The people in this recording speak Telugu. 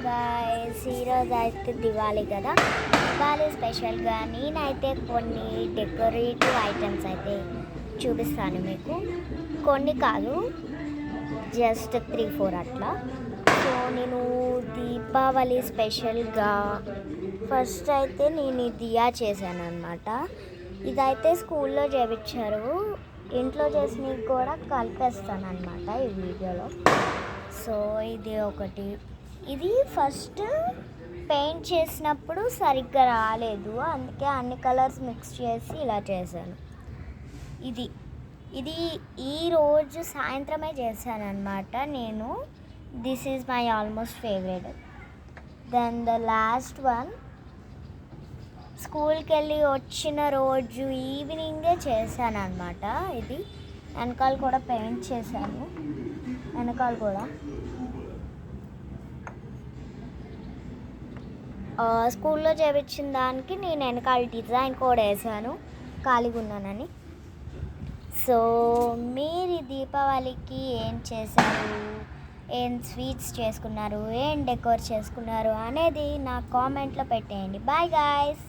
గాయ్స్, ఈరోజు అయితే దివాళీ కదా. దివాళీ స్పెషల్గా నేనైతే కొన్ని డెకరేటివ్ ఐటమ్స్ అయితే చూపిస్తాను మీకు. కొన్ని కాదు, జస్ట్ 3-4 అట్లా. సో నేను దీపావళి స్పెషల్గా ఫస్ట్ అయితే నేను ఈ దియా చేశాను అనమాట. ఇదైతే స్కూల్లో చేయించారు, ఇంట్లో చేసినవి కూడా కలిపేస్తాను అనమాట ఈ వీడియోలో. సో ఇది ఒకటి. ఇది ఫస్ట్ పెయింట్ చేసినప్పుడు సరిగ్గా రాలేదు, అందుకే అన్ని కలర్స్ మిక్స్ చేసి ఇలా చేశాను. ఇది ఇది ఈరోజు సాయంత్రమే చేశాను అనమాట నేను. This is my almost favourite. Then the last one స్కూల్కి వెళ్ళి వచ్చిన రోజు ఈవినింగే చేశాను అనమాట. ఇది వెనకాల కూడా పెయింట్ చేశాను, వెనకాల కూడా స్కూల్లో చేయించిన దానికి నేను వెనకాల డిజైన్ కూడా వేసాను ఖాళీగా ఉన్నానని. సో మీరు దీపావళికి ఏం చేశారు, ఏం స్వీట్స్ చేసుకున్నారు, ఏం డెకోర్ చేసుకున్నారు అనేది నా కామెంట్లో పెట్టేయండి. Bye guys.